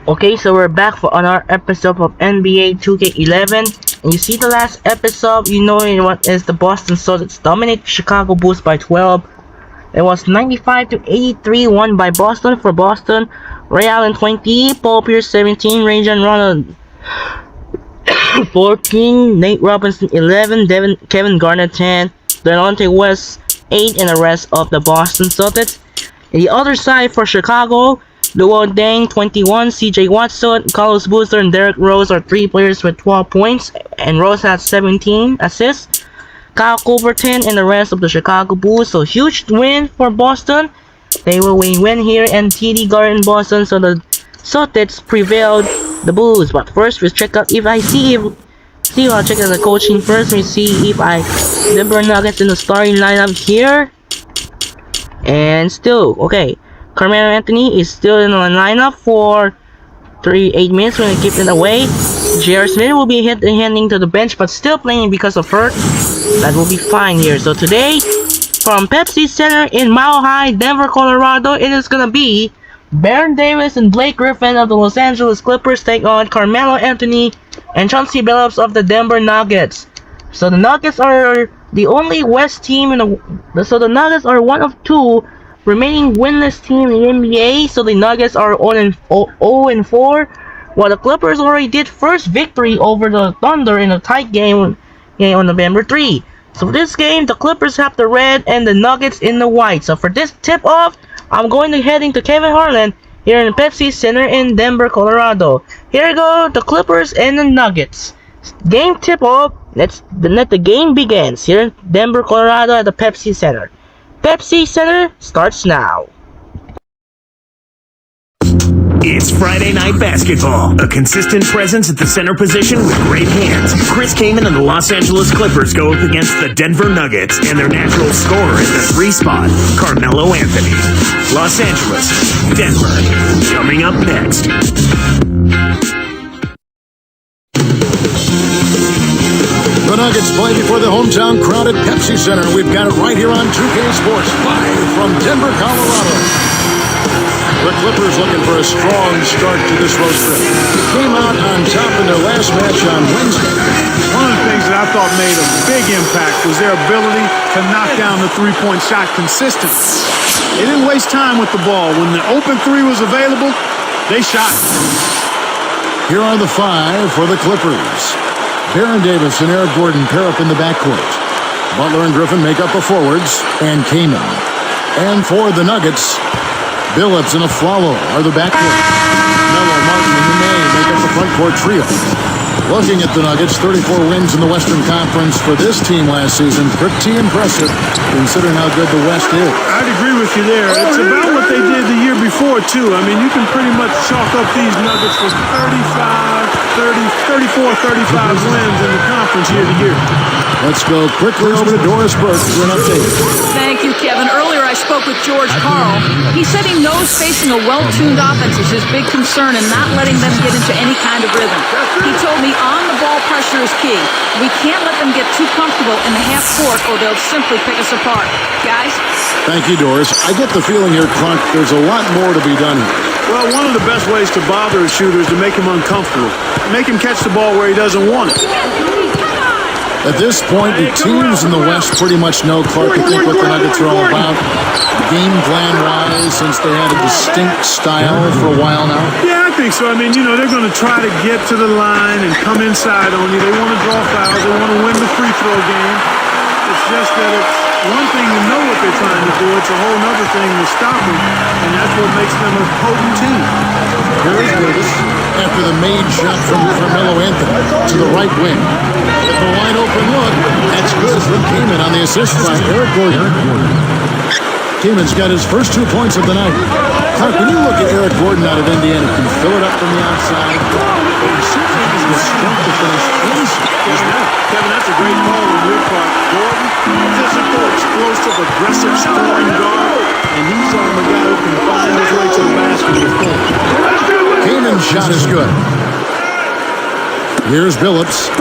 Okay, so we're back for another episode of NBA 2K11. And you see the last episode, you know what is the Boston Celtics dominate Chicago Bulls by 12. It was 95 to 83, won by Boston. For Boston, Ray Allen 20, Paul Pierce 17, Rajon Rondo 14, Nate Robinson 11, Kevin Garnett 10, Delonte West 8, and the rest of the Boston Celtics. And the other side for Chicago, Luol Deng 21, CJ Watson, Carlos Boozer, and Derrick Rose are 3 players with 12 points, and Rose has 17 assists. Kyle Culverton and the rest of the Chicago Bulls, so huge win for Boston. They will win here in TD Garden, Boston, so the Celtics prevailed the Bulls. But first, we'll check out if I see I'll check out the coaching first. We see if Denver Nuggets in the starting lineup here, and still okay. Carmelo Anthony is still in the lineup for 8 minutes when they keep it away. J.R. Smith will be handing to the bench, but still playing because of hurt. That will be fine here. So today, from Pepsi Center in Mile High, Denver, Colorado, it is gonna be Baron Davis and Blake Griffin of the Los Angeles Clippers take on Carmelo Anthony and Chauncey Billups of the Denver Nuggets. So the Nuggets are the only West team so the Nuggets are one of 2 remaining winless team in the NBA, so the Nuggets are 0-4, while the Clippers already did first victory over the Thunder in a tight game on November 3. So for this game, the Clippers have the red and the Nuggets in the white. So for this tip-off, I'm going to heading to Kevin Harlan here in Pepsi Center in Denver, Colorado. Here we go, the Clippers and the Nuggets. Game tip-off, let the game begins here in Denver, Colorado at the Pepsi Center. Pepsi Center starts now. It's Friday Night Basketball. A consistent presence at the center position with great hands. Chris Kaman and the Los Angeles Clippers go up against the Denver Nuggets and their natural scorer at the 3 spot, Carmelo Anthony. Los Angeles, Denver. Coming up next. The Nuggets play before the hometown crowd at Pepsi Center. We've got it right here on 2K Sports, live from Denver, Colorado. The Clippers looking for a strong start to this road trip. They came out on top in their last match on Wednesday. One of the things that I thought made a big impact was their ability to knock down the three-point shot consistently. They didn't waste time with the ball. When the open 3 was available, they shot. Here are the 5 for the Clippers. Baron Davis and Eric Gordon pair up in the backcourt. Butler and Griffin make up the forwards, and Kaman. And for the Nuggets, Billups and Afflalo are the backcourt. Melo, Martin, and Nene make up the frontcourt trio. Looking at the Nuggets, 34 wins in the Western Conference for this team last season. Pretty impressive, considering how good the West is. I'd agree with you there. It's about what they did the year before, too. I mean, you can pretty much chalk up these Nuggets for 34, 35 wins in the conference year to year. Let's go quickly over to Doris Burke for an update. Thank you, Kevin. Earlier I spoke with George Karl. He said he knows facing a well-tuned offense is his big concern and not letting them get into any kind of rhythm. He told me on-the-ball pressure is key. We can't let them get too comfortable in the half court or they'll simply pick us apart. Guys? Thank you, Doris. I get the feeling here, Crunk, there's a lot more to be done here. Well, one of the best ways to bother a shooter is to make him uncomfortable. Make him catch the ball where he doesn't want it. At this point, the teams in the West pretty much know, Clark, I think what the Nuggets are all about. Game plan-wise, since they had a distinct style for a while now. Yeah, I think so. I mean, you know, they're going to try to get to the line and come inside on you. They want to draw fouls. They want to win the free throw game. It's just that it's one thing to know what they're trying to do. It's a whole other thing to stop them, and that's what makes them a potent team. Here is Davis after the made shot from Carmelo Anthony to the right wing. With a wide open look, that's good for Kaman on the assist by Eric Gordon. Kaman's got his first 2 points of the night. Clark, when you look at Eric Gordon out of Indiana, can fill it up from the outside. He certainly has the strength to finish inside. Kevin, that's a great call on your part. Gordon, physical, explosive, aggressive, scoring guard, and he's on the guy who can find his way to the basket with form. Kaman's shot is good. Here's Billups.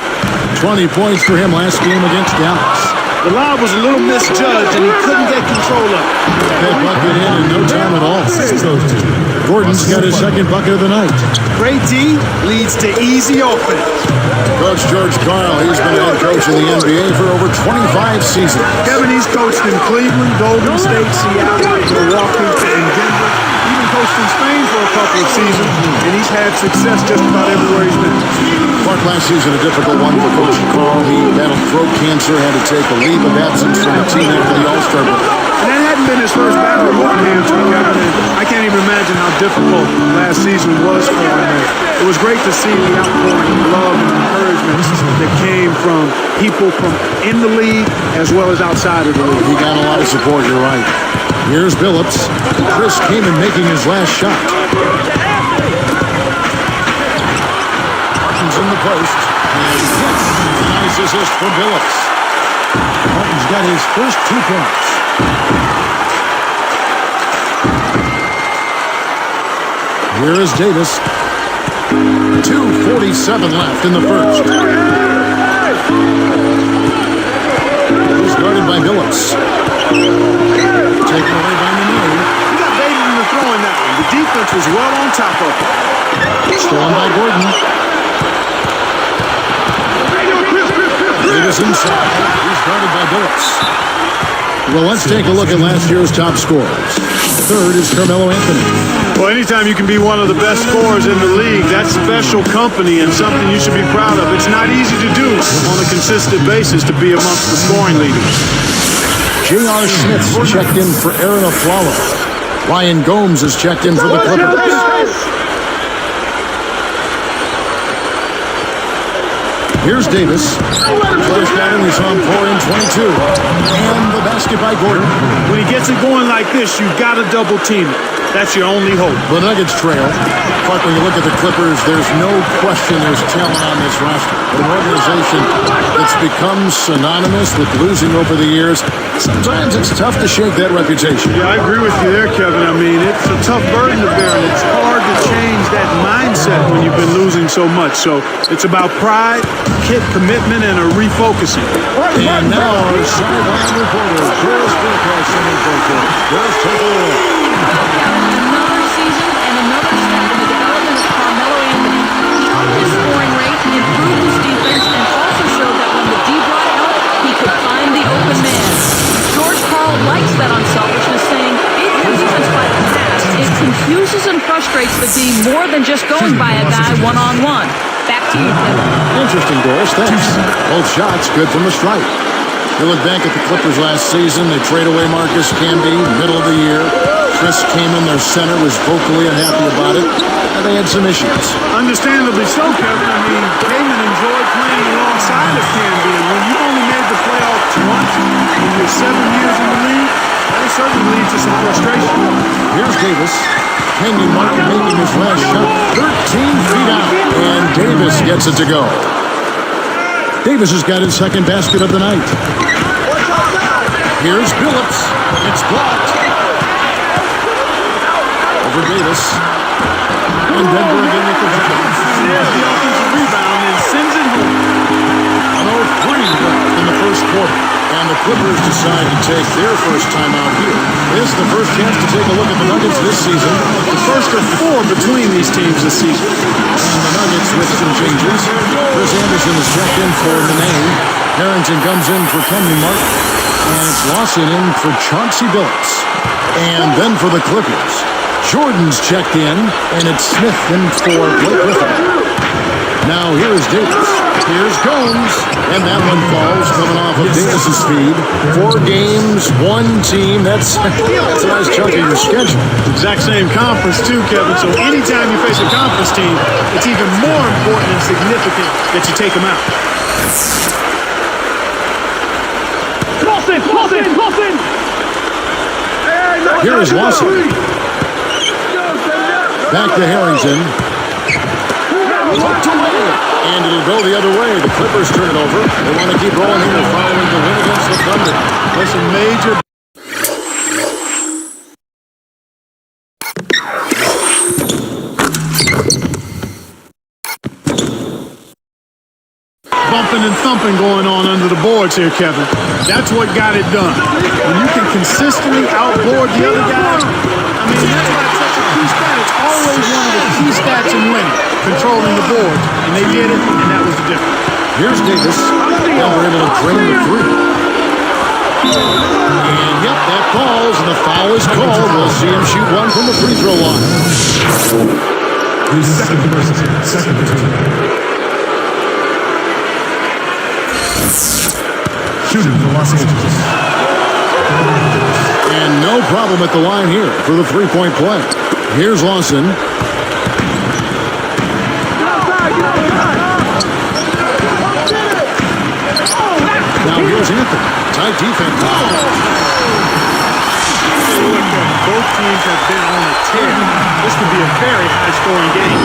20 points for him last game against Dallas. The lob was a little misjudged, and he couldn't get control of it. That bucket in no time at all. Gordon's got his second bucket of the night. Great D leads to easy offense. Coach George Karl, he's been a head coach in the NBA for over 25 seasons. Kevin, he's coached in Cleveland, Golden State, Seattle, Milwaukee, and Denver. Even coached in Spain for a couple of seasons, and he's had success just about everywhere he's been. Clark, last season a difficult one for Coach Karl. He battled throat cancer, had to take a leave of absence from the team after the All-Star break. And that hadn't been his first battle with cancer, Kevin. And I can't even imagine how difficult last season was for him. It was great to see the outpouring of love and encouragement that came from people from in the league as well as outside of the league. He got a lot of support, you're right. Here's Billups. Chris Kaman making his last shot. Martin's in the post. And hits. Nice assist for Billups. Martin's got his first 2 points. Here is Davis. 2:47 left in the first. He's guarded by Billups. Taken away by Nene. He got baited into throwing that one. The defense was well on top of him. Stolen by Gordon. Davis inside. He's guarded by Billups. Well, let's take a look at last year's top scorers. Third is Carmelo Anthony. Well, anytime you can be one of the best scorers in the league, that's special company and something you should be proud of. It's not easy to do on a consistent basis to be amongst the scoring leaders. J.R. Smith's checked in for Aaron Aflalo. Ryan Gomes is checked in for the Clippers. Here's Davis. Flash batting, we saw him pour in 22. And the basket by Gordon. When he gets it going like this, you've got to double team it. That's your only hope. The Nuggets trail. But when you look at the Clippers, there's no question there's talent on this roster. An organization that's become synonymous with losing over the years. Sometimes it's tough to shake that reputation. Yeah, I agree with you there, Kevin. I mean, it's a tough burden to bear, and it's hard to change that mindset when you've been losing so much. So it's about pride, commitment, and a refocusing. And now our sideline reporter, Chris Burkhoff, Chris, take a look. Another season and another step in the development of Carmelo Anthony. He upped his scoring rate, improved his defense, and also showed that when the D brought help, he could find the open man. George Karl likes that unselfishness, saying it defense by the pass. It confuses and frustrates the D more than just going by a guy one-on-one. Back to you, Kevin. Interesting, Doris. Thanks. Both shots good from the stripe. You look back at the Clippers last season. They trade away Marcus Camby, middle of the year. Chris Kaman, their center, was vocally unhappy about it. And they had some issues. Understandably so, Kevin. I mean, Kaman enjoyed playing alongside of Camby, and when you've only made the playoffs once in your 7 years in the league, that certainly leads to some frustration. Here's Davis. Kenyon Martin making his last shot. 13 feet out. And Davis gets it to go. Davis has got his second basket of the night. Here's Billups. It's blocked. Over Davis. And Denver again with the bucket. There's the offensive rebound and sends it home. 1:03 left in the first quarter. And the Clippers decide to take their first time out here. This is the first chance to take a look at the Nuggets this season. The first of 4 between these teams this season. And the Nuggets with some changes. Chris Anderson is checked in for Nene. Harrington comes in for Kenyon Martin. And it's Lawson in for Chauncey Billups. And then for the Clippers, Jordan's checked in, and it's Smith in for Blake Griffin. Now here's Davis. Here's Gomes. And that one falls coming off of Davis's speed. 4 games, 1 team. That's a nice chunk of your schedule. Exact same conference too, Kevin. So anytime you face a conference team, it's even more important and significant that you take them out. Lawson! Here is Lawson. Back to Harrington. And it'll go the other way. The Clippers turn it over. They want to keep rolling here following the win against the Thunder. That's a major bumping stomping and thumping going on under the boards here, Kevin. That's what got it done. When you can consistently outboard the other guys, I mean, that's why it's such a key stat. It's always one of the key stats in winning, controlling the board. And they did it, and that was the difference. Here's Davis. Now they're able to drain the three. And yep, that falls, and the foul is called. We'll see him shoot one from the free throw line. His second person. Shooting for Los Angeles. And no problem at the line here for the three-point play. Here's Lawson. Now here's Anthony. Tight defense. Both teams have been on a tear. This could be a very high-scoring game.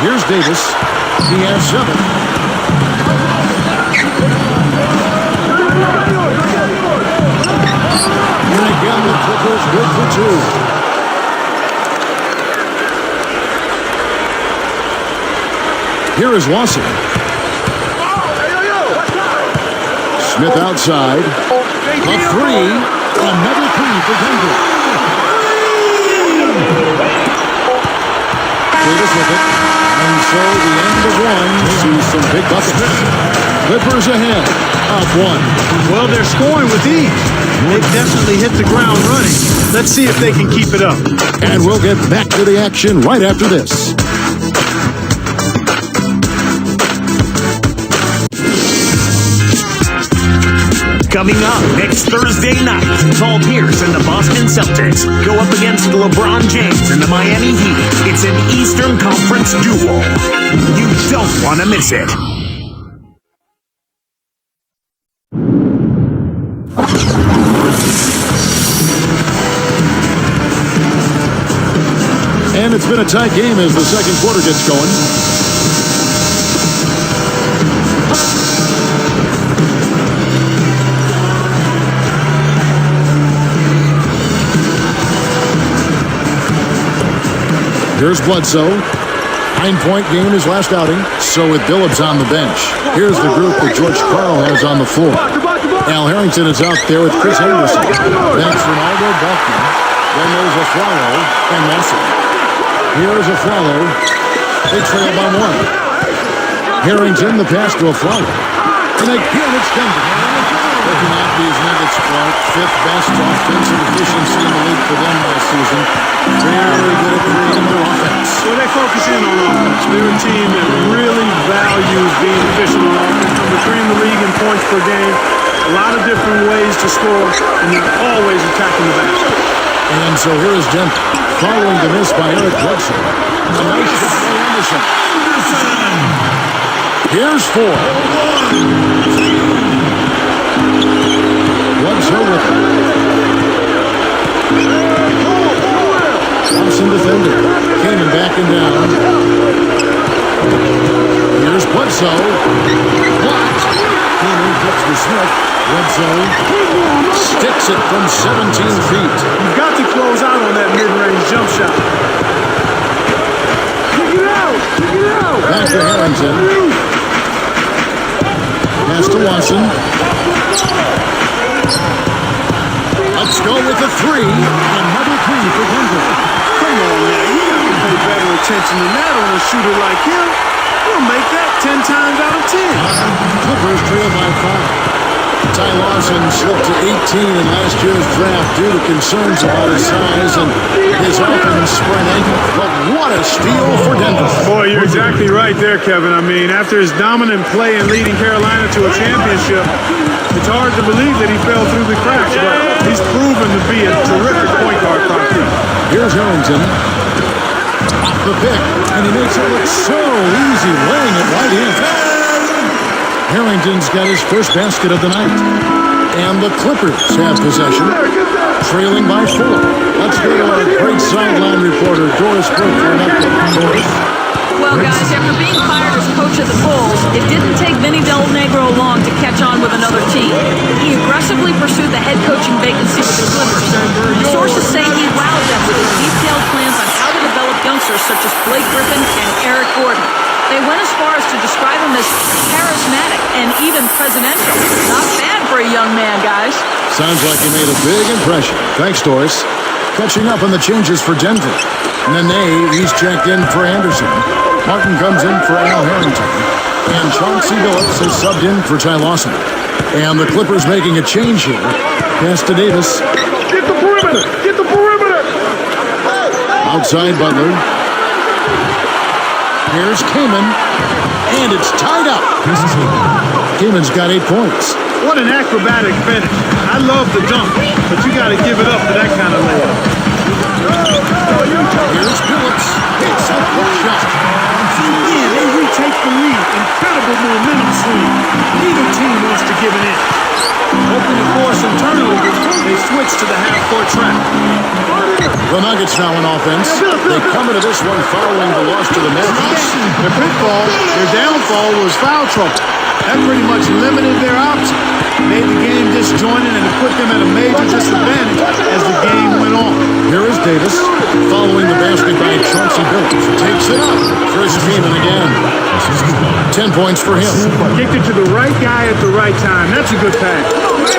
Here's Davis. He has 7. And again, the Clippers good for 2. Here is Lawson. Smith outside. A 3. Another 3 for Denver. Davis with it. And so the end of one sees some big buckets. Clippers ahead, up 1. Well, they're scoring with ease. They've definitely hit the ground running. Let's see if they can keep it up. And we'll get back to the action right after this. Coming up next Thursday night, Paul Pierce and the Boston Celtics go up against LeBron James and the Miami Heat. It's an Eastern Conference duel. You don't want to miss it. And it's been a tight game as the second quarter gets going. Here's Bledsoe. 9-point game his last outing. So with Billups on the bench. Here's the group that George Karl has on the floor. Al Harrington is out there with Chris Henderson. That's Ronaldo Buckner. Then there's Aflalo and Lawson. Here's Aflalo. They trail by 1. Harrington, the pass to Aflalo. And again, it's Denver. Looking at these Nuggets, Clark, 5th best offensive efficiency in the league for them last season. Very good at creating their offense. Well, they focus in on offense. They're a team that really values being efficient on offense. Number 3 in the league in points per game. A lot of different ways to score, and they're always attacking the basket. And so here is Denver, following the miss by Eric Bledsoe. A nice shot by Anderson. Here's 4. Bledsoe with it. Thompson defender. Kanan backing down. Here's Bledsoe. Blocked. Kanan cuts to Smith. Bledsoe sticks it from 17 feet. You've got to close out on that mid-range jump shot. Back to Harrington. Pass to Lawson. Let's go with the 3. Another 3 for Denver. Come on now, you got to pay better attention than that on a shooter like him. We'll make that 10 times out of 10. Clippers trail by 5. Ty Lawson slipped to 18 in last year's draft due to concerns about his size and his often sprained ankle. But what a steal for Denver. Boy, you're exactly right there, Kevin. I mean, after his dominant play in leading Carolina to a championship, it's hard to believe that he fell through the cracks, but he's proven to be a terrific point guard prospect. Here's Harrington. Off the pick, and he makes it look so easy, laying it right in. Harrington's got his first basket of the night. And the Clippers have possession, trailing by 4. Let's go to our great sideline reporter, Doris Burke, for an update. Doris? Well, guys, after being hired as coach of the Bulls, it didn't take Vinny Del Negro long to catch on with another team. He aggressively pursued the head coaching vacancy with the Clippers. Sources say he wowed them with his detailed plans on how to develop youngsters such as Blake Griffin and Eric Gordon. They went as far as to describe him as charismatic and even presidential. Not bad for a young man, guys. Sounds like you made a big impression. Thanks, Doris. Catching up on the changes for Denver. Nene, he's checked in for Anderson. Martin comes in for Al Harrington. And Chauncey Billups is subbed in for Ty Lawson. And the Clippers making a change here. Pass to Davis. Get the perimeter! Get the perimeter! Outside Butler. Here's Kaman. And it's tied up. Kaman's got 8 points. What an acrobatic finish. I love the dunk, but you got to give it up for that kind of layup. Here's Billups. It's a hook shot. Yeah, they retake the lead. Incredible momentum swing. Neither team wants to give it in. Hoping to force some turnovers, they switch to the half-court trap. The Nuggets now on offense. They come into this one following the loss to the Mavericks. Their pitfall, their downfall was foul trouble. That pretty much limited their options. Made the game disjointed and it put them at a major disadvantage as the game went on. Here is Davis, following the basket by Chauncey Billups. Takes it up. Chris Kaman again. 10 points for him. Kicked it to the right guy at the right time. That's a good pass.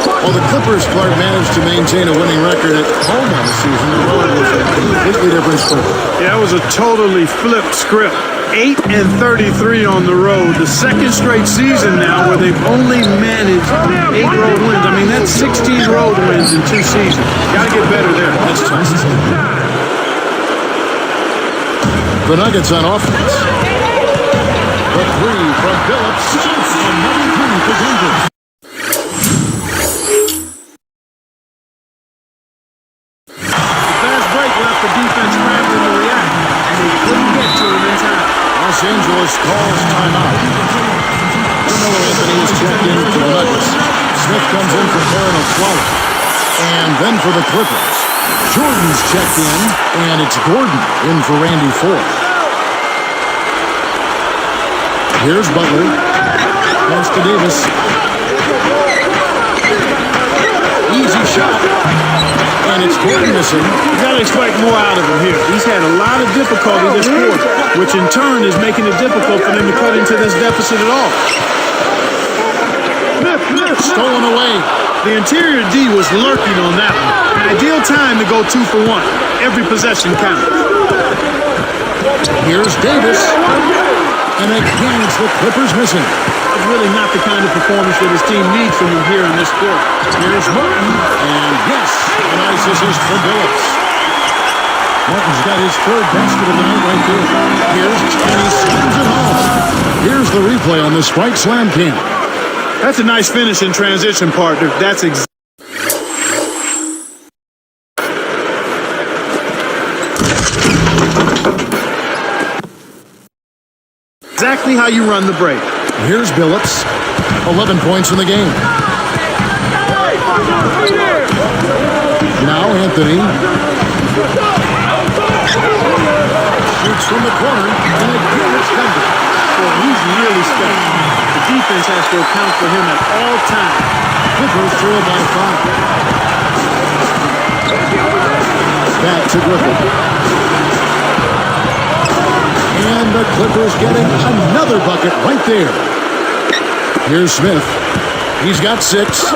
While the Clippers Clark managed to maintain a winning record at home on the season, the road was a completely different story. Yeah, it was a totally flipped script. 8-33 on the road. The second straight season now where they've only managed 8 road wins. I mean, that's 16 road wins in 2 seasons. Got to get better there. That's tough. The Nuggets on offense. The 3 from Billups. Another 3 for Denver. Fast break left the defense scrambling to react, and they couldn't get to him in time. Los Angeles calls timeout. Carmelo Anthony is checked in for the Nuggets. Smith comes in for Aaron O'Flalo. And then for the Clippers, Jordan's checked in, and it's Gordon in for Randy Ford. Here's Butler. Pass to Davis. Easy shot. And it's Gordon missing. You got to expect more out of him here. He's had a lot of difficulty this quarter, which in turn is making it difficult for them to cut into this deficit at all. Stolen away. The interior D was lurking on that one. Ideal time to go 2 for 1. Every possession counts. Here's Davis. And again, it's the Clippers missing. It's really not the kind of performance that his team needs from him here in this quarter. Here's Martin. And yes, a nice assist for Billups. Martin's got his 3rd basket of the night right there. And he slams it home. Here's the replay on the Spike Slam Cam. That's a nice finish in transition, partner. That's exactly how you run the break. Here's Billups. 11 points in the game. Now Anthony. Shoots from the corner. And again it's Denver. Well, he's really special. The defense has to account for him at all times. Clippers trail by 5. Back to Griffin. And the Clippers getting another bucket right there. Here's Smith. He's got 6.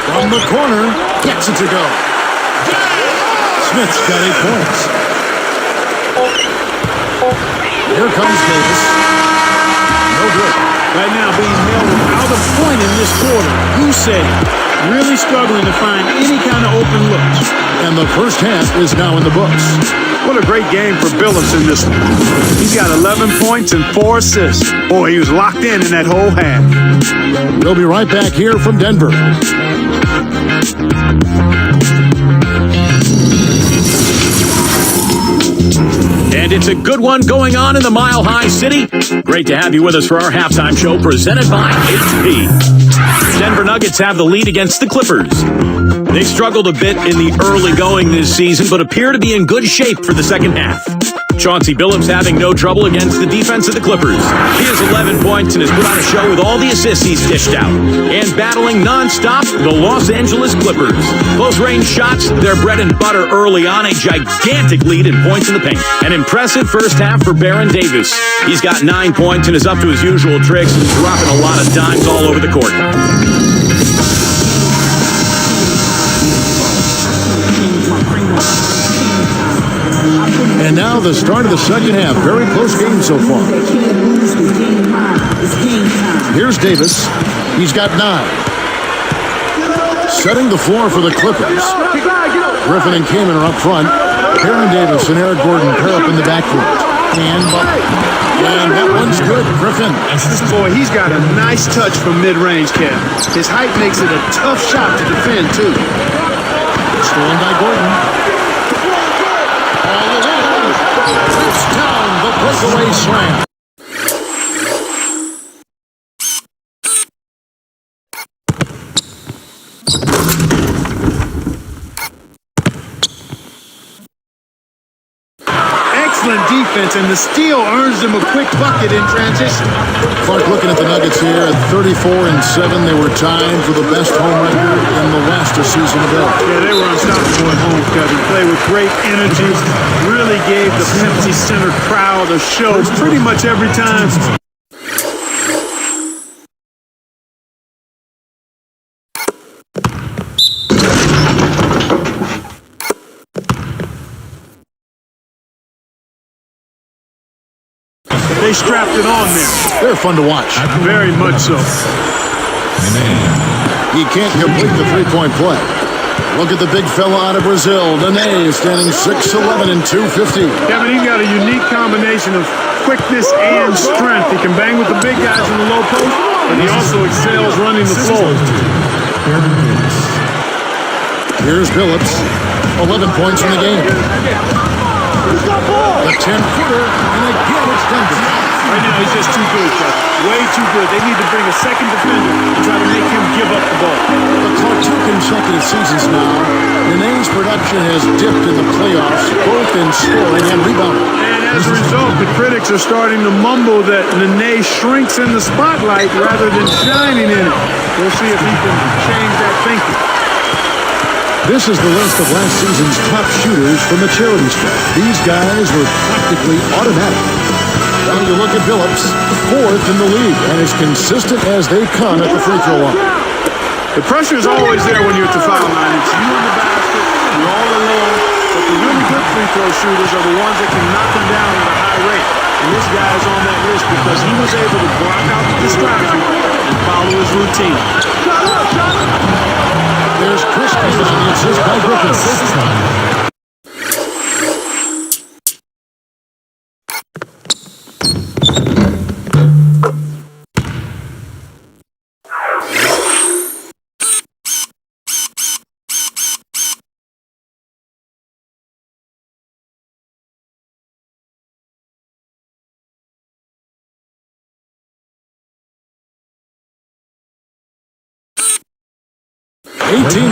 From the corner, gets it to go. Smith's got 8 points. Here comes Davis. No good. Right now being held without a point in this quarter. Who said it? Really struggling to find any kind of open looks. And the first half is now in the books. What a great game for Billups in this one. He's got 11 points and 4 assists. Boy, he was locked in that whole half. We'll be right back here from Denver. And it's a good one going on in the Mile High City. Great to have you with us for our halftime show presented by HP. Denver Nuggets have the lead against the Clippers. They struggled a bit in the early going this season, but appear to be in good shape for the second half. Chauncey Billups having no trouble against the defense of the Clippers. He has 11 points and has put on a show with all the assists he's dished out. And battling nonstop, the Los Angeles Clippers. Close-range shots, their bread and butter early on, a gigantic lead in points in the paint. An impressive first half for Baron Davis. He's got 9 points and is up to his usual tricks, dropping a lot of dimes all over the court. And now the start of the second half. Very close game so far. Here's Davis. He's got 9. Setting the floor for the Clippers. Griffin and Kaman are up front. Baron Davis and Eric Gordon pair up in the backcourt. And that one's good. Griffin. Boy, he's got a nice touch from mid-range, Kev. His height makes it a tough shot to defend, too. Stolen by Gordon. All the way. It's down the breakaway slam. Excellent defense, and the steal earns them a quick bucket in transition. Clark looking at the Nuggets here at 34-7. They were tied for the best home record in the West a season ago. Yeah, they were unstoppable at home, Kevin. Played with great energy. Really gave the Pepsi Center crowd a show pretty much every time. They strapped it on there. They're fun to watch. Very much so. He can't complete the three-point play. Look at the big fella out of Brazil. Nene standing 6'11" and 250. Kevin, he's got a unique combination of quickness and strength. He can bang with the big guys in the low post, and he also excels running the floor. Here's Billups. 11 points in the game. The 10-footer, and again it's Denver. Right now, he's just too good, Kevin. Way too good. They need to bring a second defender and try to make him give up the ball. But for 2 consecutive seasons now, Nene's production has dipped in the playoffs, both in scoring and rebounding. And as a result, the critics are starting to mumble that Nene shrinks in the spotlight rather than shining in it. We'll see if he can change that thinking. This is the list of last season's top shooters from the charity stripe. These guys were practically automatic. Now you look at Billups, 4th in the league, and as consistent as they come at the free throw line. The pressure is always there when you're at the foul line. It's you in the basket, you're all alone, but the really good free throw shooters are the ones that can knock them down at a high rate. And this guy is on that list because he was able to block out the distraction and follow his routine. There's Chris Kaman on the assist by Griffin.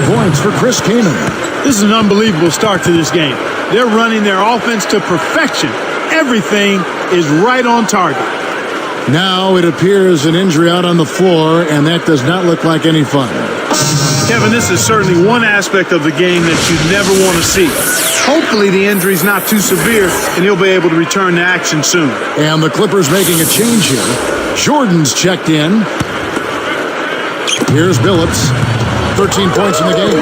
Points for Chris Kaman. This is an unbelievable start to this game. They're running their offense to perfection. Everything is right on target. Now it appears an injury out on the floor, and that does not look like any fun. Kevin, this is certainly one aspect of the game that you never want to see. Hopefully the injury's not too severe, and he'll be able to return to action soon. And the Clippers making a change here. Jordan's checked in. Here's Billups. 13 points in the game.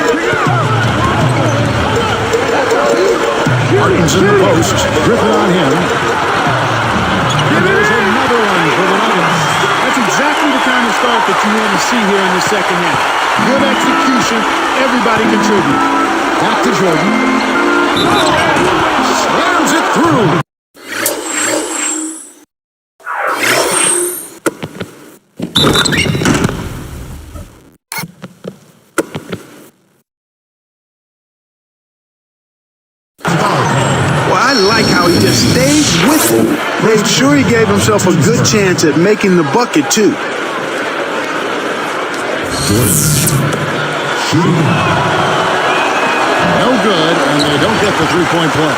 Martin's in the post. Griffin on him. And there's another one for the Nuggets. That's exactly the kind of start that you want to see here in the second half. Good execution. Everybody contribute. Back to Jordan. Slams it through. I like how he just stayed with it. Made sure he gave himself a good chance at making the bucket, too. Jordan. Shooting. No good, and they don't get the three-point play.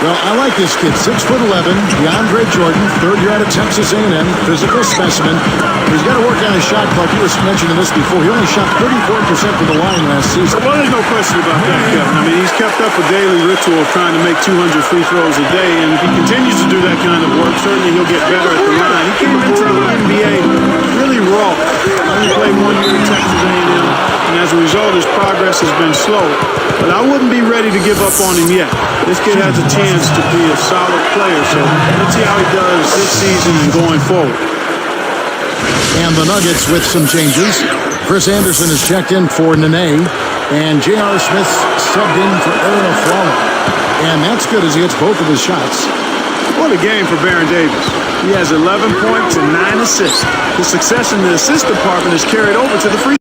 Well, I like this kid. 6'11", DeAndre Jordan, third year out of Texas A&M, physical specimen. He's got to work on his shot clock. You were mentioning this before. He only shot 34% from the line last season. Well, there's no question about that, Kevin. I mean, he's kept up a daily ritual of trying to make 200 free throws a day, and if he continues to do that kind of work, certainly he'll get better at the line. He came into the NBA really raw. Only played 1 year at Texas A&M, and as a result, his progress has been slow. But I wouldn't be ready to give up on him yet. This kid has a chance to be a solid player, so let's see how he does this season and going forward. And the Nuggets with some changes. Chris Anderson has checked in for Nene, and J.R. Smith subbed in for Aaron Aflalo. And that's good as he hits both of his shots. What a game for Baron Davis. He has 11 points and 9 assists. His success in the assist department is carried over to the free.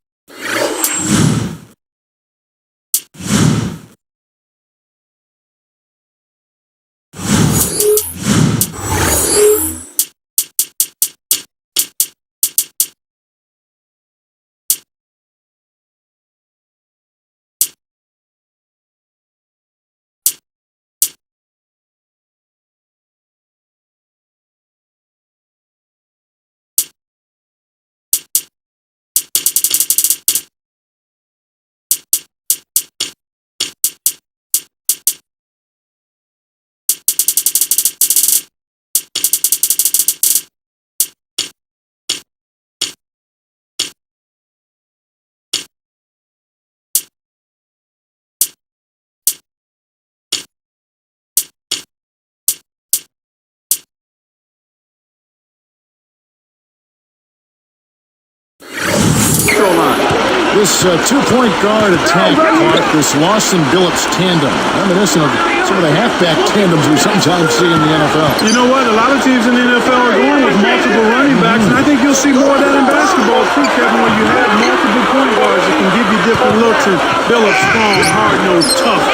This two-point guard attack, Clark, this Lawson-Billups tandem, reminiscent of some of the halfback tandems we sometimes see in the NFL. You know what? A lot of teams in the NFL are going with multiple running backs, and I think you'll see more of that in basketball too, Kevin, when you have multiple point guards that can give you different looks. And Billups, strong, hard-nosed, tough,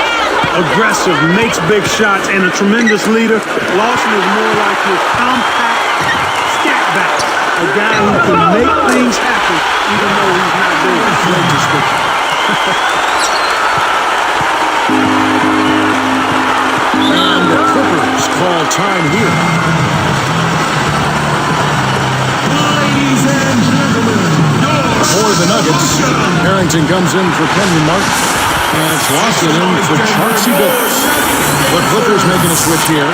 aggressive, makes big shots, and a tremendous leader. Lawson is more like your compact scat back, a guy who can make things happen even though he's not there. And the Clippers call time here. Ladies and gentlemen, For the Nuggets, Harrington comes in for Kenyon Martin, and it's Lawson in for Chauncey Billups. The Clippers making a switch here.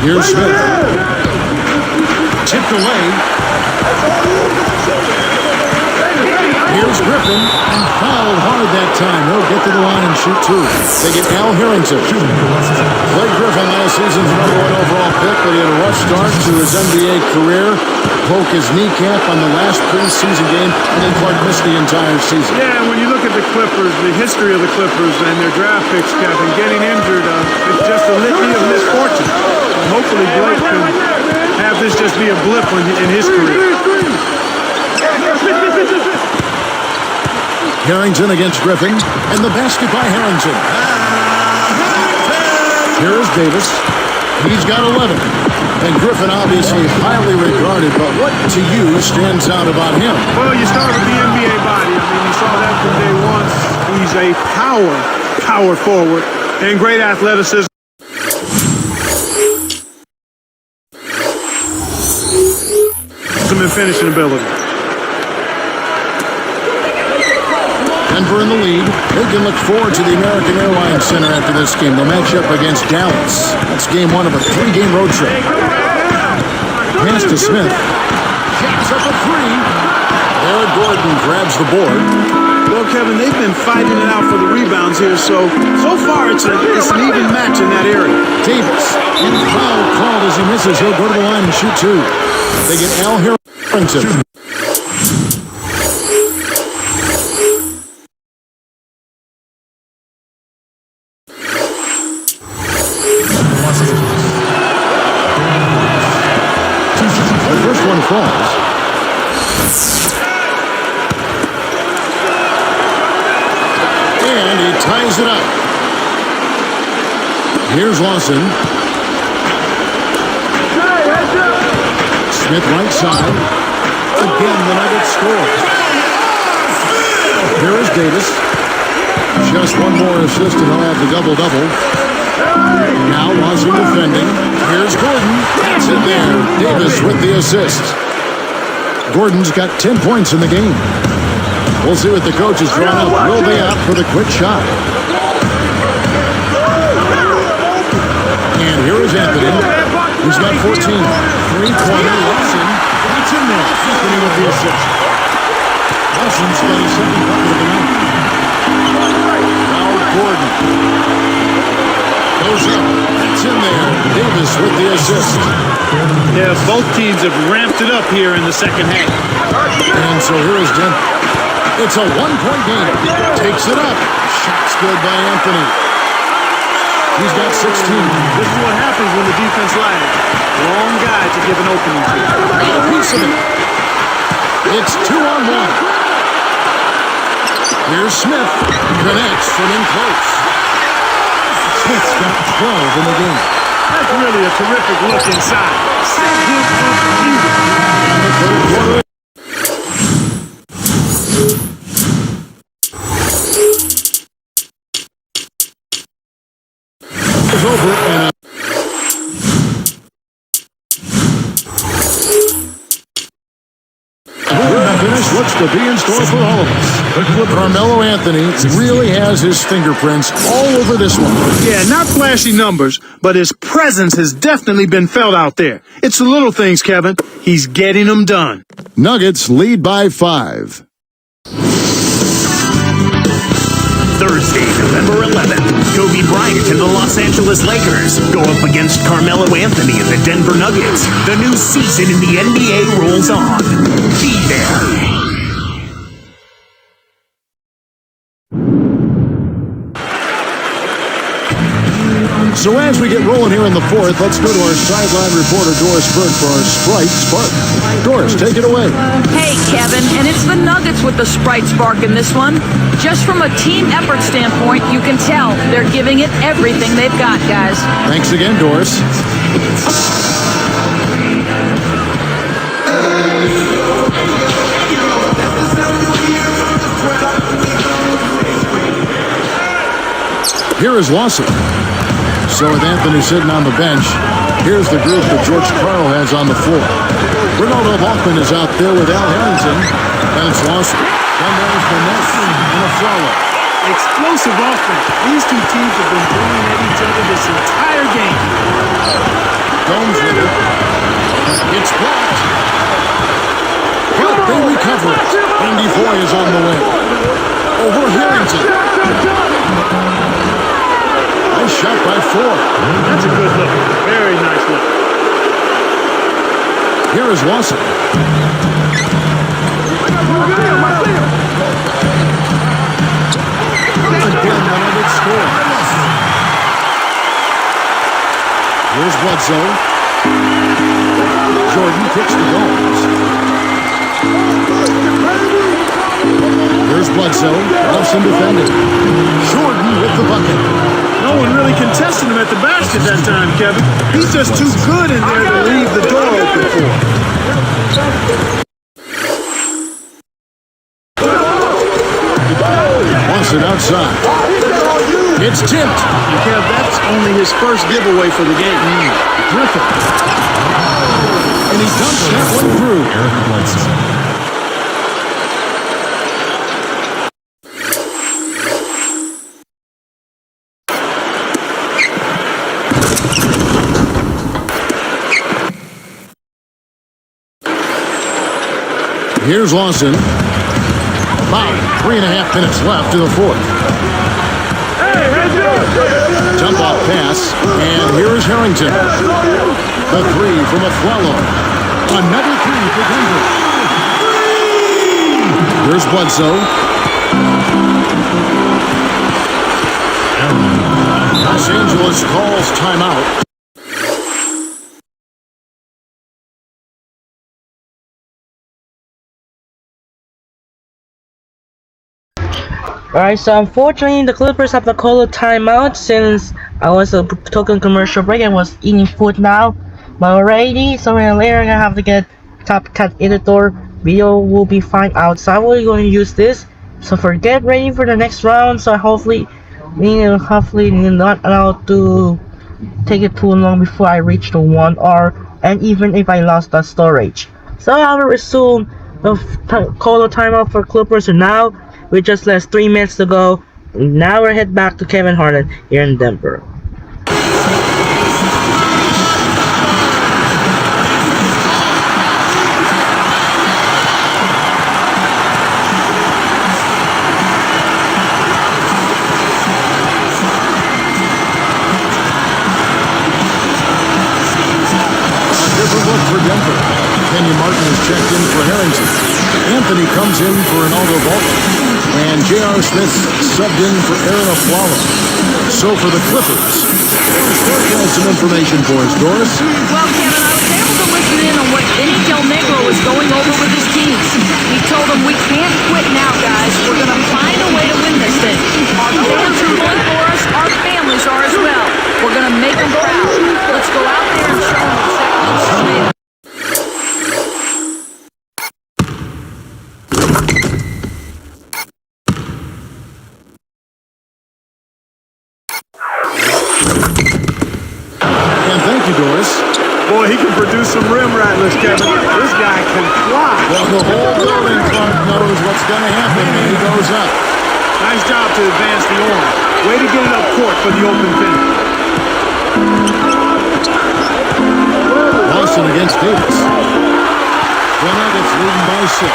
Here's Smith. Tipped away. Here's Griffin, and fouled hard that time. He'll get to the line and shoot two. They get Al Harrington. Blake Griffin, last season's #1 overall pick, but he had a rough start to his NBA career. Broke his kneecap on the last preseason game, and then Clark missed the entire season. Yeah, when you look at the Clippers, the history of the Clippers and their draft picks, Kevin, getting injured, it's just a litany of misfortune. Hopefully Blake can have this just be a blip in his career. Harrington against Griffin, and the basket by Harrington. Here is Davis. He's got 11. And Griffin obviously highly regarded, but what to you stands out about him? Well, you start with the NBA body. I mean, you saw that from day one. He's a power forward, and great athleticism. And finishing ability. Denver in the lead. They can look forward to the American Airlines Center after this game. They'll match up against Dallas. That's game one of a 3-game road trip. Pass to Smith. Shots up a three. Eric Gordon grabs the board. Well, Kevin, they've been fighting it out for the rebounds here, so far it's an even match in that area. Davis, and foul called as he misses. He'll go to the line and shoot two. They get Al Harrington. The first one falls. And he ties it up. Here's Lawson. Smith right side. Again, the Nuggets score. Here is Davis. Just one more assist and he'll have the double-double. Now Lawson defending. Here's Gordon. That's in there. Davis with the assist. Gordon's got 10 points in the game. We'll see what the coach has drawn up. Will they opt for the quick shot? And here is Anthony. He's got 14. Three-pointer. Lawson. That's in there. Anthony with the assist. Lawson's got his second bucket of the night. Now Gordon. Goes up. That's in there. Davis with the assist. Yeah, both teams have ramped it up here in the second half. And so here is Denver. It's a one-point game. Takes it up. Shot's good by Anthony. He's got 16. This is what happens when the defense lags. Wrong guy to give an opening to. A piece of it. It's 2-on-1. Here's Smith. Connects from in close. Smith's got 12 in the game. That's really a terrific look inside. So good for you. And the third quarter. Is over and the finish looks to be in store for all of us. Carmelo Anthony really has his fingerprints all over this one. Yeah, not flashy numbers, but his presence has definitely been felt out there. It's the little things, Kevin. He's getting them done. Nuggets lead by 5. Thursday, November 11th, Kobe Bryant and the Los Angeles Lakers go up against Carmelo Anthony and the Denver Nuggets. The new season in the NBA rolls on. Be there. So as we get rolling here in the fourth, let's go to our sideline reporter, Doris Burke, for our Sprite Spark. Doris, take it away. Hey, Kevin, and it's the Nuggets with the Sprite Spark in this one. Just from a team effort standpoint, you can tell they're giving it everything they've got, guys. Thanks again, Doris. Here is Lawson. So with Anthony sitting on the bench, here's the group that George Karl has on the floor. Ronaldo Bachman is out there with Al Harrington, and it's Lawson. Then there's Vaness and Aflalo. Explosive offense. These two teams have been throwing at each other this entire game. Gomes with it. It's blocked. But they recover it. Andy Foy is on the way. Over Harrington. Nice shot by Four. That's a good look. Very nice look. Here is Lawson. Again, the Nuggets score. Here's Bledsoe. Jordan kicks the goals. Here's Bledsoe. Lawson defending. Jordan with the bucket. No one really contested him at the basket that time, Kevin. He's just too good in there to leave the door open for him. Lawson outside. It's tipped. Kev, that's only his first giveaway for the game. Griffin. And he dumps that one through. Eric Bledsoe. Here's Lawson. About 3.5 minutes left in the fourth. Jump off pass. And here is Harrington. The three from Aflalo. Another three for Denver. Here's Bledsoe. Los Angeles calls timeout. Alright, so unfortunately the Clippers have to call a timeout since I was took a commercial break and was eating food now. But already, somewhere later I'm gonna have to get Top Cat Editor video will be fine out, so I'm really going to use this. So get ready for the next round. So hopefully not allowed to take it too long before I reach the 1 hour, and even if I lost the storage. So I will resume the call timeout for Clippers now with just less 3 minutes to go. Now we're head back to Kevin Harlan here in Denver. Different look for Denver. Kenyon Martin is checked in for Harrington. Anthony comes in for Ronaldo Baldwin. And J.R. Smith subbed in for Aaron Aflalo. So for the Clippers, Doris has some information for us. Doris? Well, Kevin, I was able to listen in on what Vinny Del Negro was going over with his team. He told them, we can't quit now, guys. We're going to find a way to win this thing. Our fans are pulling for us. Our families are as well. We're going to make them proud. Let's go out there and show them exactly what we're made of. And thank you, Doris. Boy, he can produce some rim rattlers, Kevin. This guy can fly. Well, the whole building, Clark, knows what's going to happen when he goes up. Nice job to advance the arm. Way to get it up court for the open finish. Boston against Davis. The Nuggets leading by 6.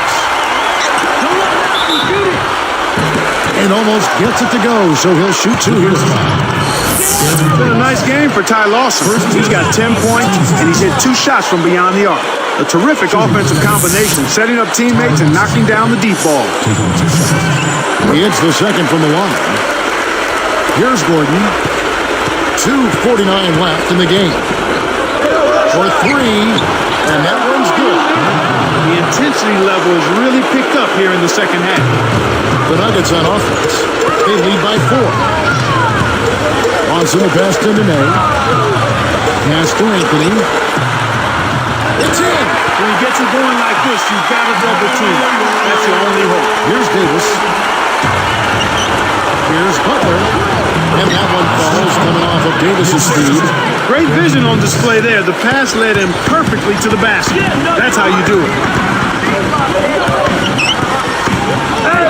And almost gets it to go, so he'll shoot 2 here. It's been a nice game for Ty Lawson. He's got 10 points, and he's hit 2 shots from beyond the arc. A terrific offensive combination, setting up teammates and knocking down the deep ball. He hits the second from the line. Here's Gordon. 2:49 left in the game. For 3, and that one's good. The intensity level has really picked up here in the second half. The Nuggets on offense. They lead by 4. Watson the pass to Nene. Pass to Anthony. It's in. When he gets it going like this, you've got a double team. That's your only hope. Here's Davis. Here's Butler. And that one falls coming off of Davis's speed. Great vision on display there. The pass led him perfectly to the basket. That's how you do it.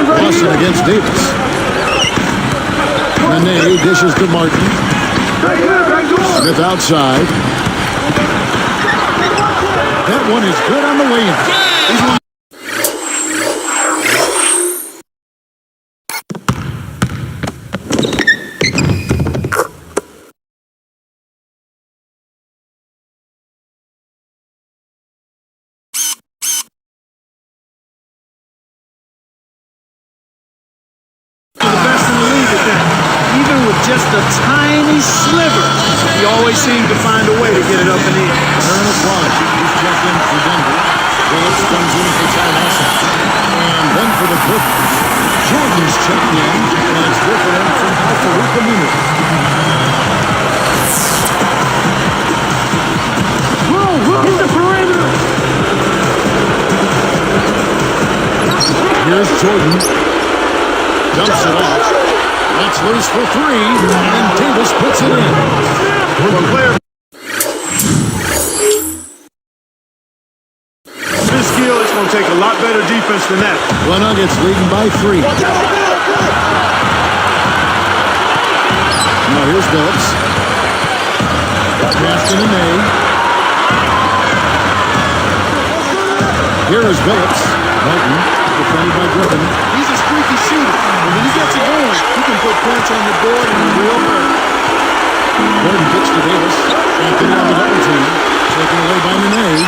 Watson against Davis. Nene dishes to Martin. Smith outside. That one is good on the way in. Just a tiny sliver. He always seems to find a way to get it up and in. Aaron Aflalo, he's checked in for Denver. Phillips comes in for Ty Lawson. And then for the Clippers, Jordan's checked in, and it's different from Alfaruka Minu. Hit the perimeter. Here's Jordan. Dumps it off. That's loose for 3, and Davis puts it in. This skill is going to take a lot better defense than that. The Nuggets leading by 3. Now here's Phillips. Pass to Nene. Here is Phillips. Martin, defended by Griffin. He's a streaky shooter. And when he gets it going, he can put points on the board in a real hurry. Gordon pitch to Davis. Anthony on the double team. Taken away by Nene.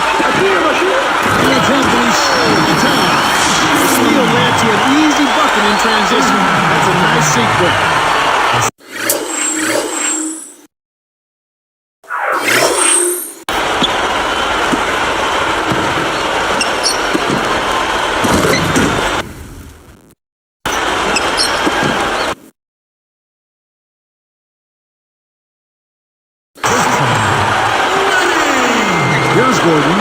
And it's Anthony slowing it down. The steal led to an easy bucket in transition. That's a nice sequence. Here's Gordon.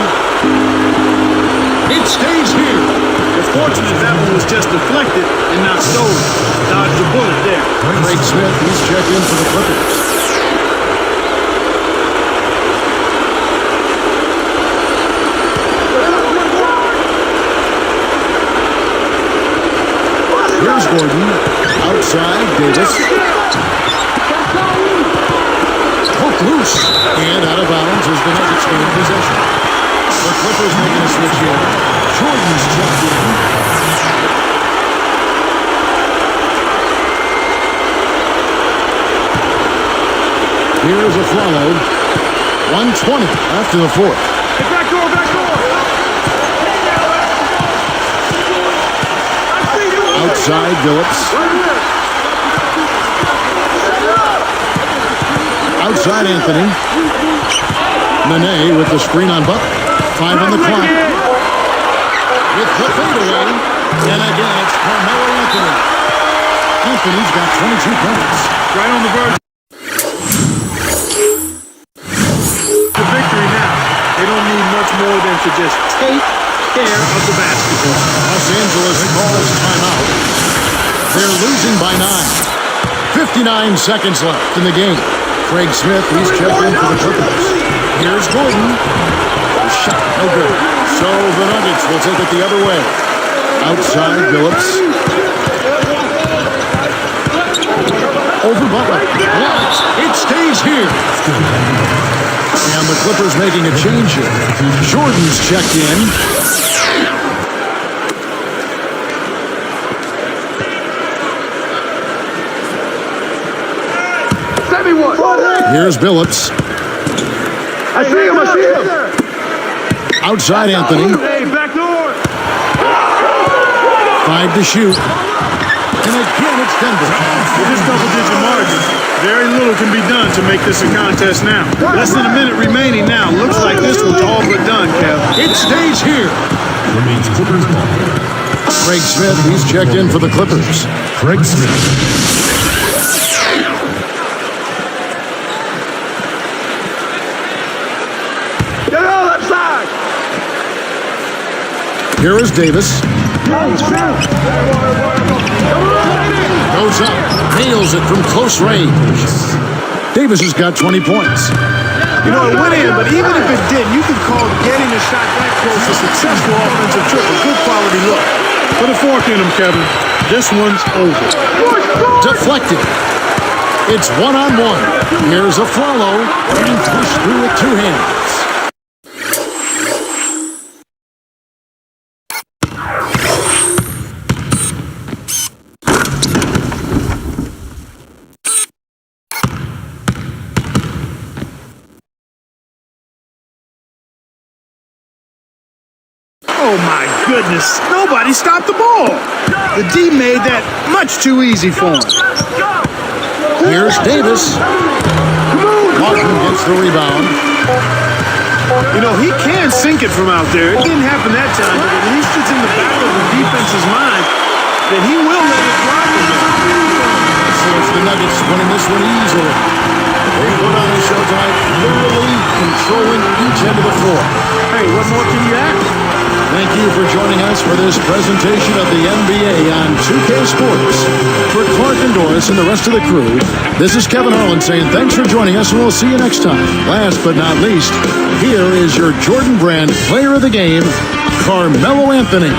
and not stolen. Dodged a bullet there. Craig Smith, he's checked in for the Clippers. Here's Gordon. Outside, Davis. Hook loose. And out of bounds as the Nuggets gain possession. The Clippers making a switch here. Jordan's checked in. Here's a follow. 1:20 after the fourth. Back door, back door. Outside, Phillips. Outside, Anthony. Nene with the screen on Butler. 5 on the clock. With the fadeaway. And again, it's Carmelo Anthony. Anthony's got 22 points. Right on the verge. The victory now. They don't need much more than to just take care of the basketball. Los Angeles calls timeout. They're losing by 9. 59 seconds left in the game. Craig Smith, he's checked in for the Clippers. Here's Gordon. The shot, no good. So the Nuggets will take it the other way. Outside, Phillips. Over Butler. Blocked. It stays here. And the Clippers making a change here. Jordan's checked in. Here's Billups. I see him, Outside Anthony. Hey, back door. 5 to shoot. And again, it's Denver. With this double-digit margin, very little can be done to make this a contest now. Less than a minute remaining now. Looks like this one's all but done, Kev. It stays here. Remains Clippers ball. Craig Smith, he's checked in for the Clippers. Craig Smith. Here is Davis. Goes up. Nails it from close range. Davis has got 20 points. You know, it went in, but even if it didn't, you could call getting a shot that close a successful offensive trip. A good quality look. Put a fork in him, Kevin. This one's over. Deflected. It's 1-on-1. Here's a follow. And pushed through with 2 hands. Oh, my goodness. Nobody stopped the ball. The D made that much too easy for him. Here's Davis. Martin gets the rebound. You know, he can sink it from out there. It didn't happen that time, but at least it's in the back of the defense's mind that he will let it fly from there. So it's the Nuggets winning this one easily. They put on a show tonight, literally controlling each end of the floor. Hey, what more can you ask? Thank you for joining us for this presentation of the NBA on 2K Sports. For Clark and Doris and the rest of the crew, this is Kevin Harlan saying thanks for joining us, and we'll see you next time. Last but not least, here is your Jordan Brand Player of the Game, Carmelo Anthony.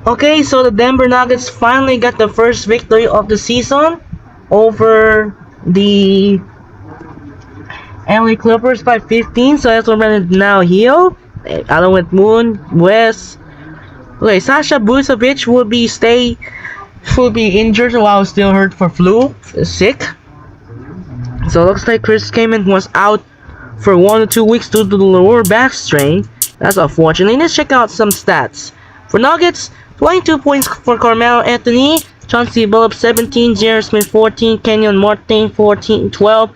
Okay, so the Denver Nuggets finally got the first victory of the season over the LA Clippers by 15. So that's what now Hill, along with Moon, West. Okay, Sasha Vucevic will be injured while still hurt for flu, sick. So it looks like Chris Kaman was out for 1 to 2 weeks due to the lower back strain. That's unfortunate. Let's check out some stats. For Nuggets, 22 points for Carmelo Anthony, Chauncey Billups 17, J.R. Smith 14, Kenyon Martin 14, 12,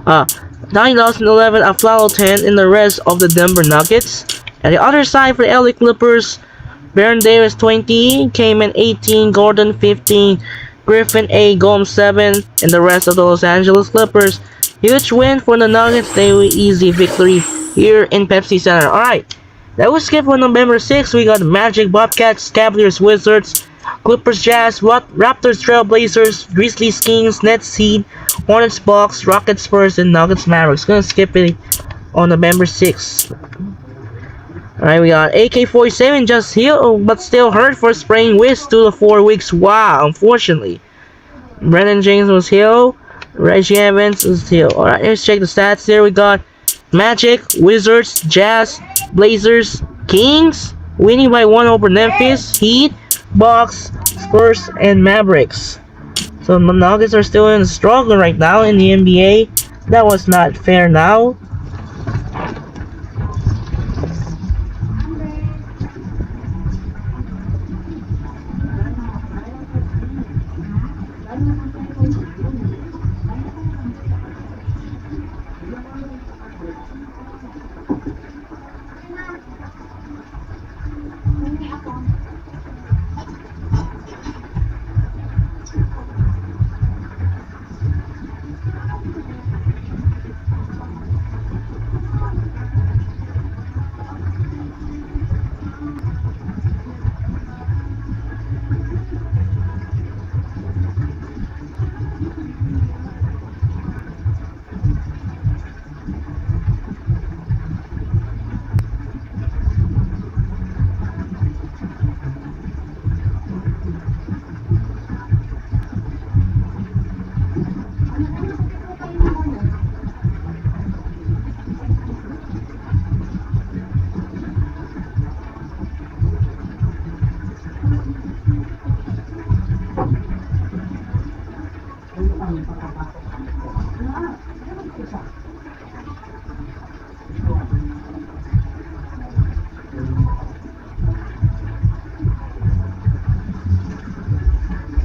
9,011, Aflalo 10, and the rest of the Denver Nuggets. And the other side for LA Clippers, Baron Davis 20, Kaman 18, Gordon 15, Griffin 8, Gomes 7, and the rest of the Los Angeles Clippers. Huge win for the Nuggets. They were easy victory here in Pepsi Center. Alright, that was skip for November 6th. We got Magic, Bobcats, Cavaliers, Wizards, Clippers, Jazz, Raptors, Trailblazers, Grizzlies, Kings, Nets, Heat, Hornets, Bucks, Rockets, Spurs, and Nuggets, Mavericks. Gonna skip it on November 6th. Alright, we got AK-47 just healed, but still hurt for sprained wrist 2 to 4 weeks. Wow, unfortunately. Brendan James was healed. Reggie Evans was healed. Alright, let's check the stats here. We got Magic, Wizards, Jazz, Blazers, Kings, winning by 1 over Memphis, Heat, Bucks, Spurs, and Mavericks. So the Nuggets are still in a struggle right now in the NBA. That was not fair now.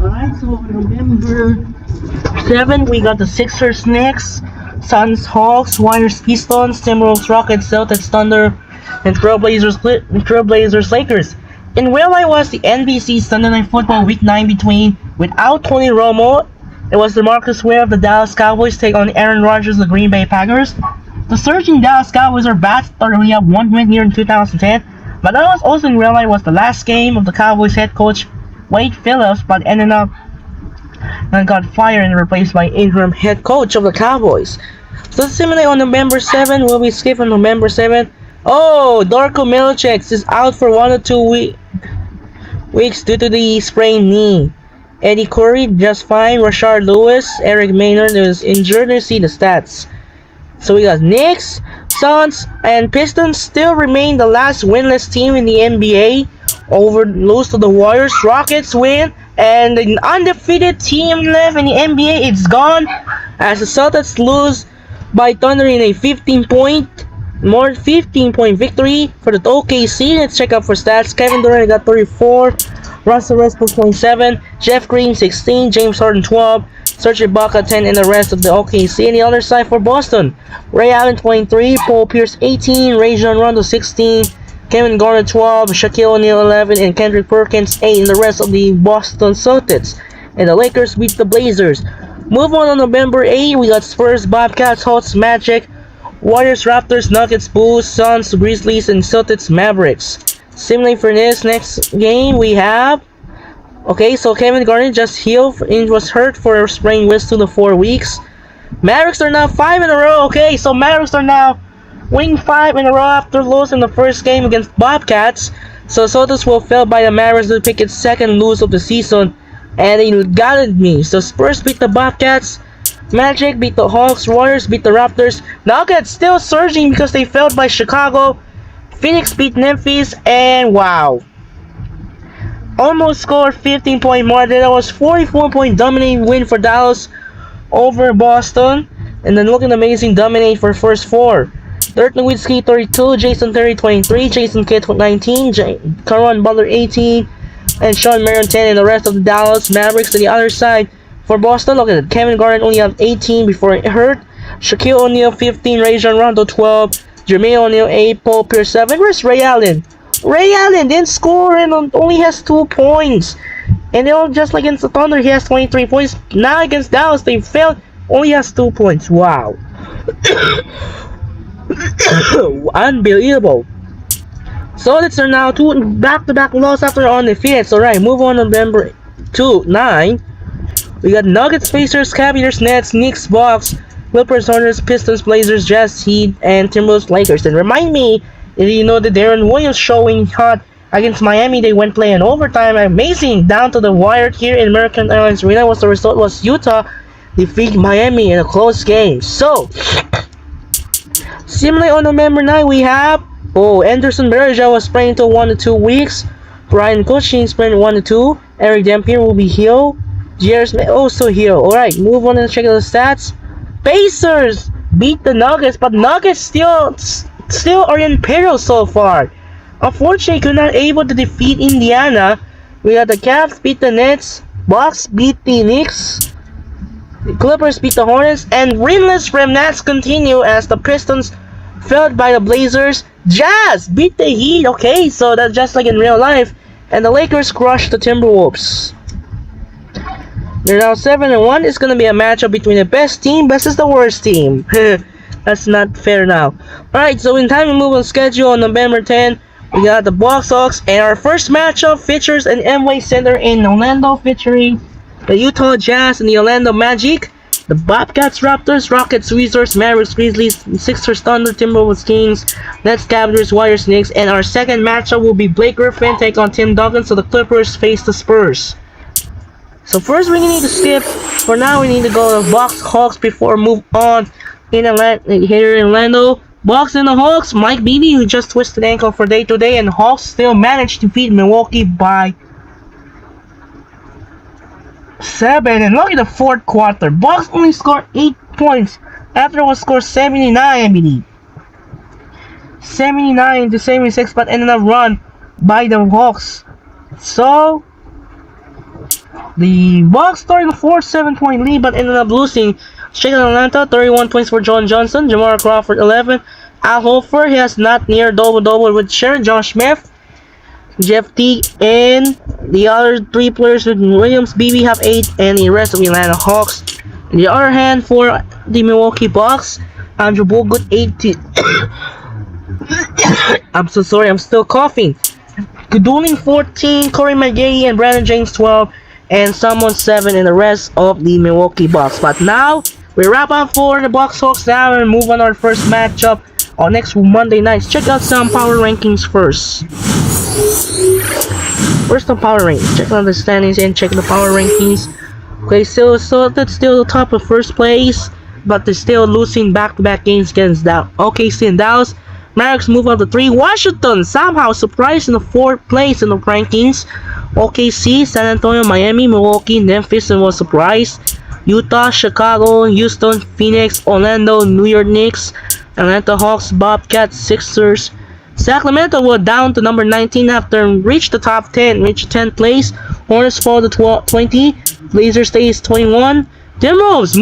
Alright, so November 7, we got the Sixers next, Suns, Hawks, Warriors, Pistons, Timberwolves, Rockets, Celtics, Thunder, and Trailblazers, Lakers. In real life was the NBC Sunday Night Football Week 9 between, without Tony Romo, it was the Marcus Ware of the Dallas Cowboys take on Aaron Rodgers of the Green Bay Packers. The surging Dallas Cowboys are back to already have 1 win here in 2010, but that was also in real life was the last game of the Cowboys head coach Wade Phillips, but ended up and got fired and replaced by interim head coach of the Cowboys. So similarly on November 7, we'll be skipping November 7. Oh, Darko Milicic is out for 1 or 2 weeks due to the sprained knee. Eddie Curry just fine. Rashard Lewis, Eric Maynard is injured. Let's see the stats. So we got Knicks, Suns, and Pistons still remain the last winless team in the NBA. Lose to the Warriors. Rockets win, and the undefeated team left in the NBA is gone as the Celtics lose by Thunder in a 15-point victory for the OKC. Let's check out for stats. Kevin Durant got 34, Russell Westbrook 27, Jeff Green 16, James Harden 12, Serge Ibaka 10, and the rest of the OKC. And the other side for Boston, Ray Allen 23, Paul Pierce 18, Rajon Rondo 16, Kevin Garnett 12, Shaquille O'Neal 11, and Kendrick Perkins 8, and the rest of the Boston Celtics. And the Lakers beat the Blazers. Move on November 8, we got Spurs, Bobcats, Hawks, Magic, Warriors, Raptors, Nuggets, Bulls, Suns, Grizzlies, and Celtics, Mavericks. Similarly for this next game, we have... Okay, so Kevin Garnett just healed and was hurt for a sprained wrist 2 to 4 weeks. Mavericks are now 5 in a row. Okay, so Mavericks are now winning 5 in a row after losing the first game against Bobcats. So Celtics will fail by the Mavericks to pick its second lose of the season, and they gutted me. So Spurs beat the Bobcats, Magic beat the Hawks, Warriors beat the Raptors, Nuggets still surging because they failed by Chicago, Phoenix beat Memphis, and wow. Almost scored 15-point margin. That was 44-point dominating win for Dallas over Boston. And then looking amazing dominate for first four. Dirk Nowitzki 32, Jason Terry 23, Jason Kidd 19, Caron Butler 18, and Sean Marion 10, and the rest of the Dallas Mavericks to the other side. For Boston, look at it. Kevin Garnett only had 18 before it hurt. Shaquille O'Neal 15, Rajon Rondo 12, Jermaine O'Neal 8, Paul Pierce 7. Where's Ray Allen? Ray Allen didn't score and only has 2 points. And they all just like against the Thunder, he has 23 points. Now against Dallas, they failed. Only has 2 points. Wow. Unbelievable. Celtics are now 2 back-to-back losses after undefeated. So right, move on to November 9. We got Nuggets, Pacers, Cavaliers, Nets, Knicks, Bucks, Clippers, Hornets, Pistons, Blazers, Jazz, Heat, and Timberwolves, Lakers. And remind me, if you know the Darren Williams showing hot against Miami, they went playing overtime. Amazing, down to the wire here in American Airlines Arena. Was the result was Utah defeat Miami in a close game. So, similarly on November 9, we have Anderson Varejao was sprained until 1 to 2 weeks. Brian Cushing sprained 1 to 2. Eric Dampier will be healed. J.R. Smith also healed. Alright, move on and check out the stats. Pacers beat the Nuggets, but Nuggets still are in peril so far. Unfortunately, could not able to defeat Indiana. We got the Cavs beat the Nets, Bucks beat the Knicks, the Clippers beat the Hornets, and winless remnants continue as the Pistons failed by the Blazers. Jazz beat the Heat. Okay, so that's just like in real life, and the Lakers crushed the Timberwolves. They're now 7-1. It's gonna be a matchup between the best team versus the worst team. That's not fair now. Alright, so in time to move on schedule on November 10, we got the Bucks Hawks, and our first matchup features an Amway Center in Orlando featuring the Utah Jazz and the Orlando Magic, the Bobcats, Raptors, Rockets, Wizards, Mavericks, Grizzlies, Sixers, Thunder, Timberwolves, Kings, Nets, Cavaliers, Warriors, Knicks, and our second matchup will be Blake Griffin take on Tim Duncan, so the Clippers face the Spurs. So first we need to skip, for now we need to go to Bucks Hawks before move on in here in Orlando. Bucks and the Hawks, Mike Bibby who just twisted ankle for day to day, and Hawks still managed to beat Milwaukee by 7. And look at the fourth quarter. Bucks only scored 8 points after it was scored 79, I believe. 79 to 76, but ended up run by the Hawks. So the Bucks started a 4-7 point lead but ended up losing. Check out Atlanta, 31 points for John Johnson, Jamal Crawford 11, Al Horford, he has not near double-double with Sharon, Josh Smith, Jeff Teague, and the other 3 players with Williams, BB have 8, and the rest of the Atlanta Hawks. On the other hand, for the Milwaukee Bucks, Andrew Bogut 18. I'm so sorry, I'm still coughing. Goodwin 14, Corey McGahee and Brandon James 12, and someone 7 in the rest of the Milwaukee Bucks. But now we wrap up for the Bucks Hawks now and move on our first matchup on next Monday night. Check out some power rankings first. Where's the power rankings? Check out the standings and check the power rankings. Okay, so that's still the top of first place, but they're still losing back-to-back games against OKC and Dallas. Mavericks move up to 3. Washington somehow surprised in the 4th place in the rankings. OKC, San Antonio, Miami, Milwaukee, Memphis was surprised. Utah, Chicago, Houston, Phoenix, Orlando, New York Knicks, Atlanta Hawks, Bobcats, Sixers. Sacramento were down to number 19 after reached the top 10, reached 10th place. Hornets fall to 20. Blazers stays 21. Timberwolves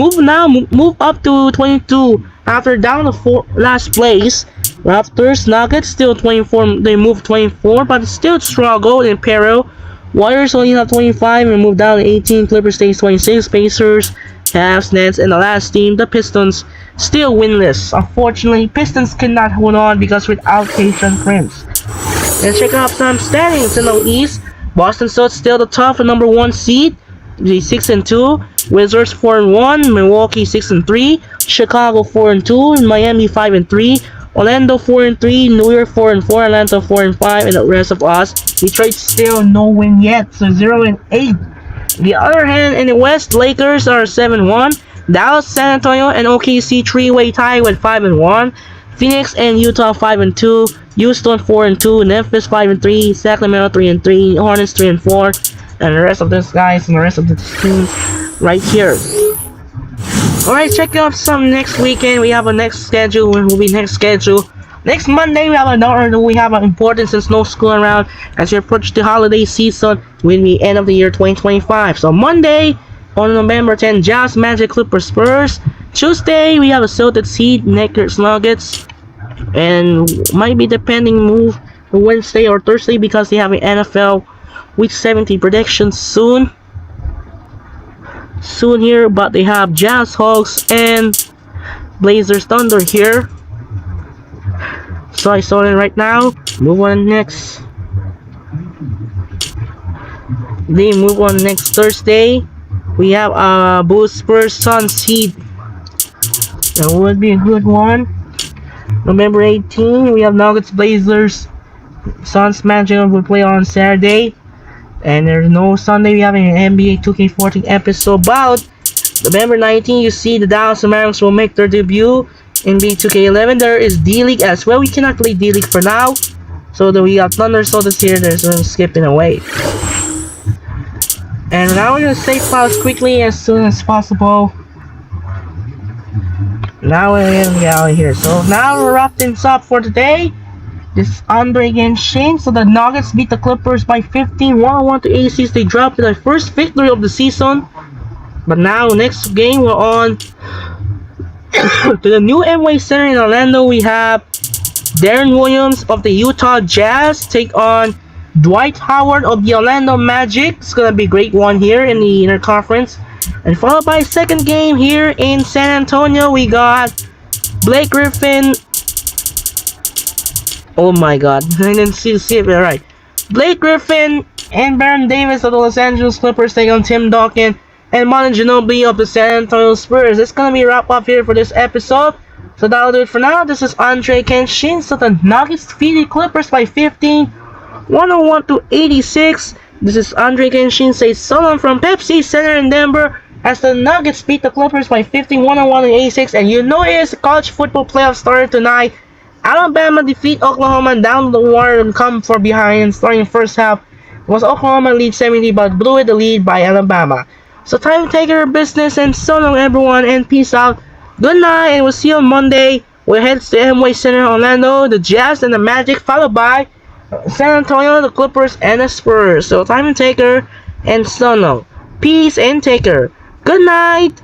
move up to 22 after down to last place. Raptors, Nuggets still 24. They moved 24, but still struggle in peril. Warriors only have 25 and move down to 18. Clippers stays 26. Pacers, Cavs, Nets, and the last team, the Pistons, still winless. Unfortunately, Pistons cannot hold on because without Tayshaun Prince. Let's check out some standings in the East. Boston Celtics still the top and number 1 seed. 6-2. Wizards 4-1. Milwaukee 6-3. Chicago 4-2. Miami 5-3. Orlando 4-3, New York 4-4, Atlanta 4-5, and the rest of us, Detroit still no win yet, so 0-8. The other hand, in the West, Lakers are 7-1, Dallas, San Antonio, and OKC three-way tie with 5-1, Phoenix and Utah 5-2, Houston 4-2, Memphis 5-3, Sacramento 3-3, Hornets 3-4, and the rest of these guys and the rest of the teams right here. Alright, check out some next weekend. We have a next schedule. Next Monday we have an important since no school around as we approach the holiday season with the end of the year 2025. So Monday on November 10, Jazz, Magic, Clippers, Spurs. Tuesday we have a Celtics, Heat, Lakers, Nuggets, and might be depending move Wednesday or Thursday because they have an NFL Week 17 predictions soon here, but they have Jazz, Hawks, and Blazers, Thunder here. So I saw it right now. Move on next. They move on next Thursday. We have Bulls, Spurs, Suns, Heat. That would be a good one. November 18, we have Nuggets, Blazers, Suns, Magic will play on Saturday. And there's no Sunday. We have an NBA 2K14 episode. But November 19, you see the Dallas Mavericks will make their debut in NBA 2K11. There is D-League as well. We cannot play D-League for now. So we got Thunder Celtics here. There's one skipping away. And now we're gonna save files quickly as soon as possible. Now we're gonna get out of here. So now we'll wrap things up for today. This is Andre against Shane. So the Nuggets beat the Clippers by 15, 101 to 86. They dropped their first victory of the season. But now, next game, we're on to the new Amway Center in Orlando. We have Darren Williams of the Utah Jazz take on Dwight Howard of the Orlando Magic. It's gonna be a great one here in the interconference. And followed by second game here in San Antonio, we got Blake Griffin. Oh my god, I didn't see it right. Blake Griffin and Baron Davis of the Los Angeles Clippers take on Tim Duncan and Manu Ginobili of the San Antonio Spurs. It's gonna be a wrap up here for this episode. So that'll do it for now. This is Andre Kenshin. So the Nuggets defeated Clippers by 15, 101 to 86. This is Andre Kenshin. Say so long from Pepsi Center in Denver as the Nuggets beat the Clippers by 15, 101 to 86. And you know it is the college football playoff started tonight. Alabama defeat Oklahoma down the wire and come from behind starting first half. It was Oklahoma lead 70 but blew the lead by Alabama. So time to take care of business and so long everyone and peace out. Good night and we'll see you on Monday. We'll head to the Amway Center Orlando, the Jazz and the Magic followed by San Antonio, the Clippers and the Spurs. So time to take care and so long. Peace and take care. Good night.